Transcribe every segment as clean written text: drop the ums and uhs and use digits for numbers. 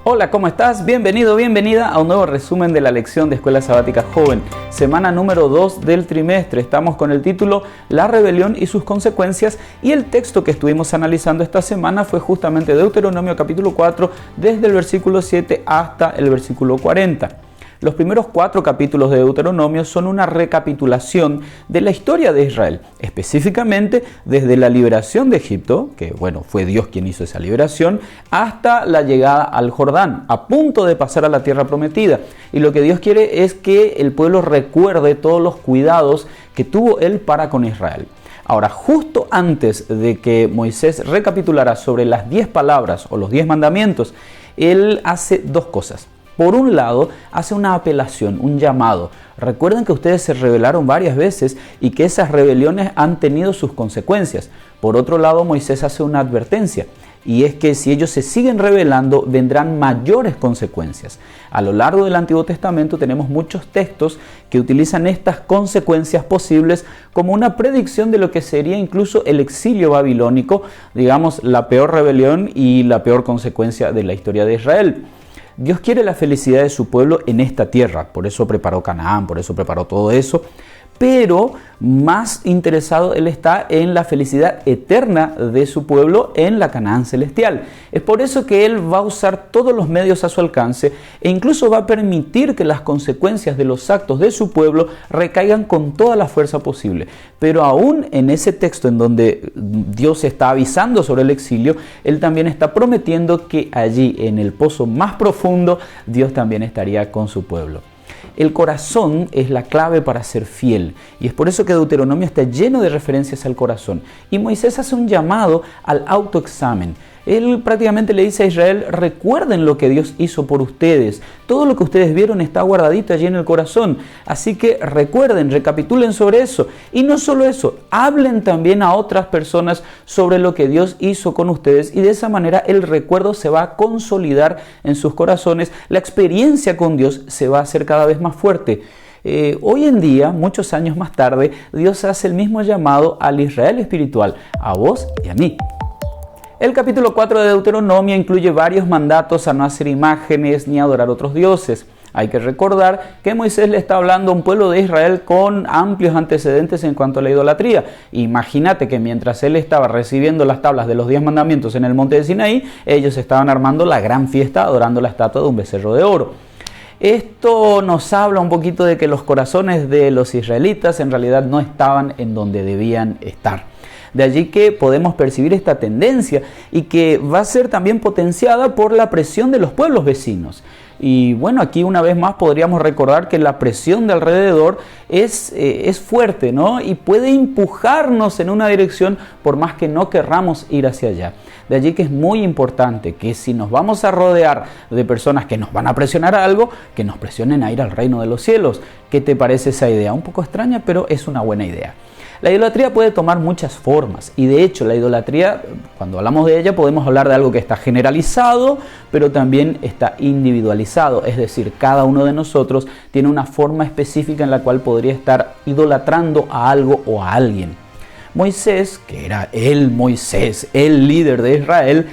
Hola, ¿cómo estás? Bienvenido, bienvenida a un nuevo resumen de la lección de Escuela Sabática Joven. Semana número 2 del trimestre. Estamos con el título La rebelión y sus consecuencias, y el texto que estuvimos analizando esta semana fue justamente Deuteronomio capítulo 4, desde el versículo 7 hasta el versículo 40. Los primeros 4 capítulos de Deuteronomio son una recapitulación de la historia de Israel, específicamente desde la liberación de Egipto, que fue Dios quien hizo esa liberación, hasta la llegada al Jordán, a punto de pasar a la tierra prometida. Y lo que Dios quiere es que el pueblo recuerde todos los cuidados que tuvo Él para con Israel. Ahora, justo antes de que Moisés recapitulara sobre las 10 palabras o los 10 mandamientos, él hace 2 cosas. Por un lado, hace una apelación, un llamado. Recuerden que ustedes se rebelaron varias veces y que esas rebeliones han tenido sus consecuencias. Por otro lado, Moisés hace una advertencia, y es que si ellos se siguen rebelando, vendrán mayores consecuencias. A lo largo del Antiguo Testamento tenemos muchos textos que utilizan estas consecuencias posibles como una predicción de lo que sería incluso el exilio babilónico, digamos, la peor rebelión y la peor consecuencia de la historia de Israel. Dios quiere la felicidad de su pueblo en esta tierra, por eso preparó Canaán, por eso preparó todo eso, pero más interesado Él está en la felicidad eterna de su pueblo en la Canaán celestial. Es por eso que Él va a usar todos los medios a su alcance e incluso va a permitir que las consecuencias de los actos de su pueblo recaigan con toda la fuerza posible. Pero aún en ese texto en donde Dios está avisando sobre el exilio, Él también está prometiendo que allí, en el pozo más profundo, Dios también estaría con su pueblo. El corazón es la clave para ser fiel, y es por eso que Deuteronomio está lleno de referencias al corazón. Y Moisés hace un llamado al autoexamen. Él prácticamente le dice a Israel: recuerden lo que Dios hizo por ustedes. Todo lo que ustedes vieron está guardadito allí en el corazón. Así que recuerden, recapitulen sobre eso. Y no solo eso, hablen también a otras personas sobre lo que Dios hizo con ustedes. Y de esa manera el recuerdo se va a consolidar en sus corazones. La experiencia con Dios se va a hacer cada vez más fuerte. Hoy en día, muchos años más tarde, Dios hace el mismo llamado al Israel espiritual, a vos y a mí. El capítulo 4 de Deuteronomio incluye varios mandatos a no hacer imágenes ni adorar otros dioses. Hay que recordar que Moisés le está hablando a un pueblo de Israel con amplios antecedentes en cuanto a la idolatría. Imagínate que mientras él estaba recibiendo las tablas de los 10 mandamientos en el monte de Sinaí, ellos estaban armando la gran fiesta adorando la estatua de un becerro de oro. Esto nos habla un poquito de que los corazones de los israelitas en realidad no estaban en donde debían estar. De allí que podemos percibir esta tendencia, y que va a ser también potenciada por la presión de los pueblos vecinos. Y aquí una vez más podríamos recordar que la presión de alrededor es fuerte, ¿no? Y puede empujarnos en una dirección por más que no querramos ir hacia allá. De allí que es muy importante que si nos vamos a rodear de personas que nos van a presionar a algo, que nos presionen a ir al reino de los cielos. ¿Qué te parece esa idea? Un poco extraña, pero es una buena idea. La idolatría puede tomar muchas formas, y de hecho la idolatría, cuando hablamos de ella, podemos hablar de algo que está generalizado, pero también está individualizado. Es decir, cada uno de nosotros tiene una forma específica en la cual podría estar idolatrando a algo o a alguien. Moisés, que era Moisés, el líder de Israel,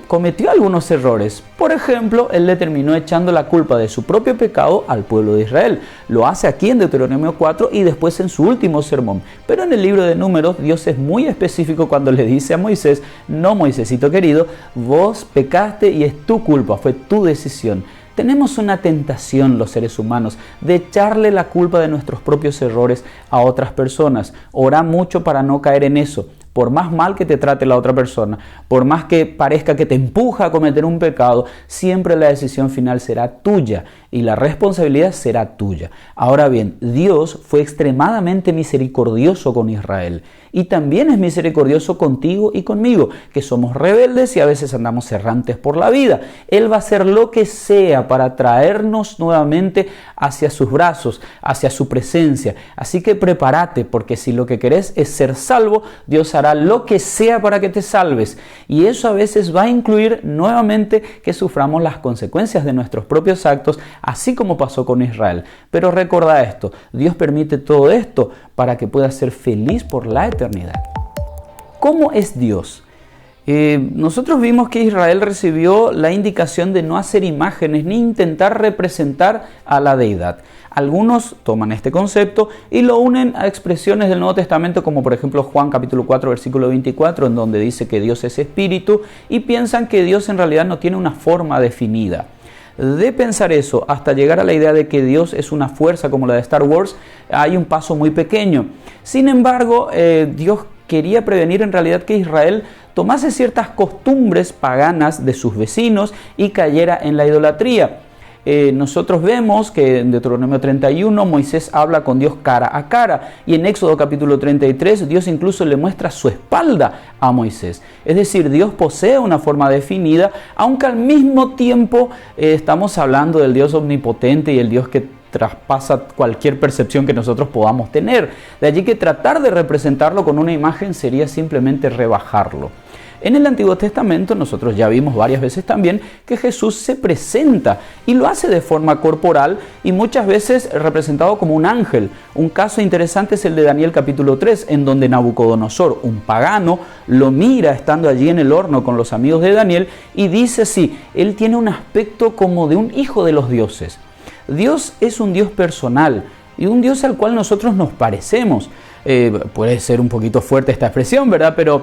cometió algunos errores. Por ejemplo, él le terminó echando la culpa de su propio pecado al pueblo de Israel. Lo hace aquí en Deuteronomio 4 y después en su último sermón. Pero en el libro de Números, Dios es muy específico cuando le dice a Moisés: no, Moisésito querido, vos pecaste y es tu culpa, fue tu decisión. Tenemos una tentación los seres humanos de echarle la culpa de nuestros propios errores a otras personas. Ora mucho para no caer en eso. Por más mal que te trate la otra persona, por más que parezca que te empuja a cometer un pecado, siempre la decisión final será tuya y la responsabilidad será tuya. Ahora bien, Dios fue extremadamente misericordioso con Israel, y también es misericordioso contigo y conmigo, que somos rebeldes y a veces andamos errantes por la vida. Él va a hacer lo que sea para traernos nuevamente hacia sus brazos, hacia su presencia. Así que prepárate, porque si lo que querés es ser salvo, Dios hará lo que sea para que te salves. Y eso a veces va a incluir nuevamente que suframos las consecuencias de nuestros propios actos, así como pasó con Israel. Pero recuerda esto: Dios permite todo esto para que puedas ser feliz por la eternidad. ¿Cómo es Dios? Nosotros vimos que Israel recibió la indicación de no hacer imágenes ni intentar representar a la deidad. Algunos toman este concepto y lo unen a expresiones del Nuevo Testamento, como por ejemplo Juan capítulo 4 versículo 24, en donde dice que Dios es espíritu, y piensan que Dios en realidad no tiene una forma definida. De pensar eso hasta llegar a la idea de que Dios es una fuerza como la de Star Wars, hay un paso muy pequeño. Sin embargo, Dios quería prevenir en realidad que Israel tomase ciertas costumbres paganas de sus vecinos y cayera en la idolatría. Nosotros vemos que en Deuteronomio 31 Moisés habla con Dios cara a cara, y en Éxodo capítulo 33 Dios incluso le muestra su espalda a Moisés. Es decir, Dios posee una forma definida, aunque al mismo tiempo estamos hablando del Dios omnipotente y el Dios que traspasa cualquier percepción que nosotros podamos tener. De allí que tratar de representarlo con una imagen sería simplemente rebajarlo. En el Antiguo Testamento nosotros ya vimos varias veces también que Jesús se presenta y lo hace de forma corporal y muchas veces representado como un ángel. Un caso interesante es el de Daniel capítulo 3, en donde Nabucodonosor, un pagano, lo mira estando allí en el horno con los amigos de Daniel y dice así: él tiene un aspecto como de un hijo de los dioses. Dios es un Dios personal y un Dios al cual nosotros nos parecemos. Puede ser un poquito fuerte esta expresión, ¿verdad? Pero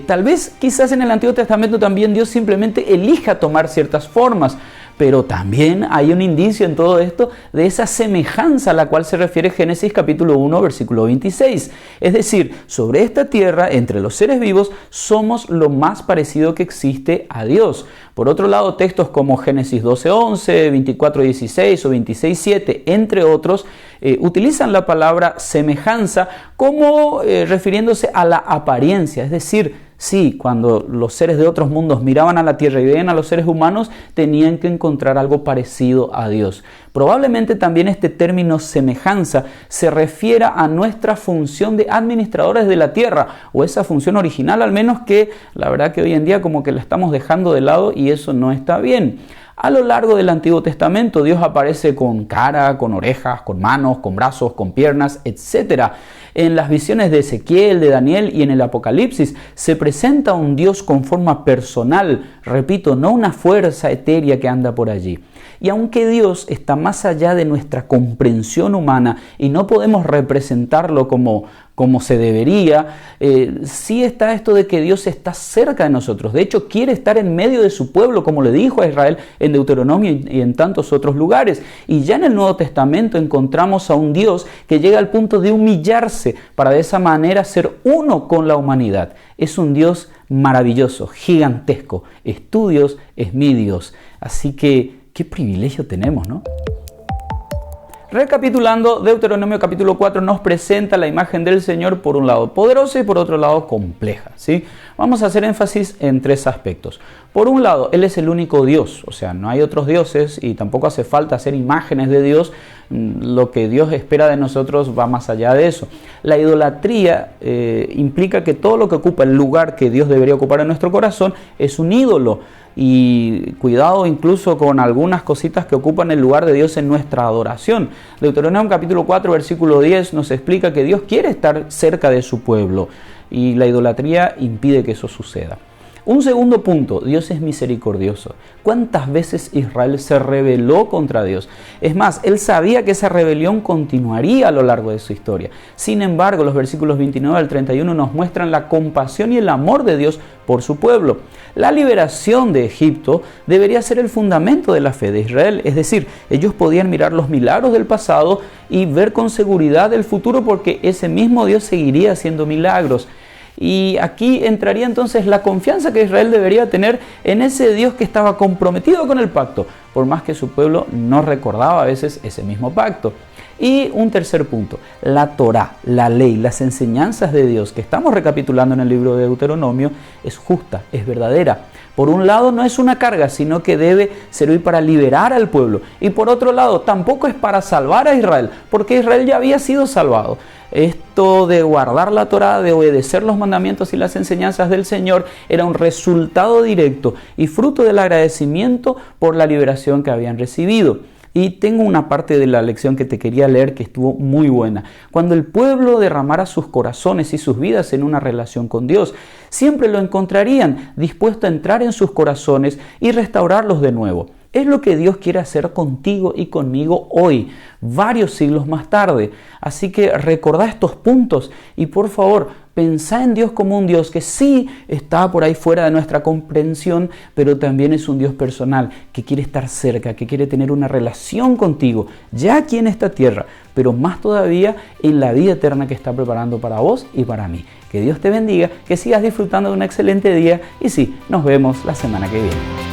tal vez quizás en el Antiguo Testamento también Dios simplemente elija tomar ciertas formas, pero también hay un indicio en todo esto de esa semejanza a la cual se refiere Génesis capítulo 1 versículo 26. Es decir, sobre esta tierra, entre los seres vivos, somos lo más parecido que existe a Dios. Por otro lado, textos como Génesis 12:11, 24:16 o 26:7, entre otros, utilizan la palabra semejanza como refiriéndose a la apariencia. Es decir, sí, cuando los seres de otros mundos miraban a la tierra y veían a los seres humanos, tenían que encontrar algo parecido a Dios. Probablemente también este término semejanza se refiera a nuestra función de administradores de la tierra, o esa función original al menos, que la verdad que hoy en día como que la estamos dejando de lado y eso no está bien. A lo largo del Antiguo Testamento Dios aparece con cara, con orejas, con manos, con brazos, con piernas, etc. En las visiones de Ezequiel, de Daniel y en el Apocalipsis se presenta un Dios con forma personal, repito, no una fuerza etérea que anda por allí. Y aunque Dios está más allá de nuestra comprensión humana y no podemos representarlo como se debería, sí está esto de que Dios está cerca de nosotros. De hecho, quiere estar en medio de su pueblo, como le dijo a Israel en Deuteronomio y en tantos otros lugares. Y ya en el Nuevo Testamento encontramos a un Dios que llega al punto de humillarse para de esa manera ser uno con la humanidad. Es un Dios maravilloso, gigantesco. Es tu Dios, es mi Dios. Así que, qué privilegio tenemos, ¿no? Recapitulando, Deuteronomio capítulo 4 nos presenta la imagen del Señor, por un lado poderosa y por otro lado compleja, ¿sí? Vamos a hacer énfasis en tres aspectos. Por un lado, Él es el único Dios, o sea, no hay otros dioses y tampoco hace falta hacer imágenes de Dios. Lo que Dios espera de nosotros va más allá de eso. La idolatría implica que todo lo que ocupa el lugar que Dios debería ocupar en nuestro corazón es un ídolo. Y cuidado incluso con algunas cositas que ocupan el lugar de Dios en nuestra adoración. Deuteronomio capítulo 4 versículo 10 nos explica que Dios quiere estar cerca de su pueblo y la idolatría impide que eso suceda. Un segundo punto, Dios es misericordioso. ¿Cuántas veces Israel se rebeló contra Dios? Es más, él sabía que esa rebelión continuaría a lo largo de su historia. Sin embargo, los versículos 29 al 31 nos muestran la compasión y el amor de Dios por su pueblo. La liberación de Egipto debería ser el fundamento de la fe de Israel. Es decir, ellos podían mirar los milagros del pasado y ver con seguridad el futuro, porque ese mismo Dios seguiría haciendo milagros. Y aquí entraría entonces la confianza que Israel debería tener en ese Dios que estaba comprometido con el pacto, por más que su pueblo no recordaba a veces ese mismo pacto. Y un tercer punto, la Torá, la ley, las enseñanzas de Dios que estamos recapitulando en el libro de Deuteronomio es justa, es verdadera. Por un lado no es una carga, sino que debe servir para liberar al pueblo. Y por otro lado tampoco es para salvar a Israel, porque Israel ya había sido salvado. Esto de guardar la Torá, de obedecer los mandamientos y las enseñanzas del Señor, era un resultado directo y fruto del agradecimiento por la liberación que habían recibido. Y tengo una parte de la lección que te quería leer que estuvo muy buena. Cuando el pueblo derramara sus corazones y sus vidas en una relación con Dios, siempre lo encontrarían dispuesto a entrar en sus corazones y restaurarlos de nuevo. Es lo que Dios quiere hacer contigo y conmigo hoy, varios siglos más tarde. Así que recordá estos puntos y por favor, pensá en Dios como un Dios que sí está por ahí fuera de nuestra comprensión, pero también es un Dios personal, que quiere estar cerca, que quiere tener una relación contigo, ya aquí en esta tierra, pero más todavía en la vida eterna que está preparando para vos y para mí. Que Dios te bendiga, que sigas disfrutando de un excelente día y sí, nos vemos la semana que viene.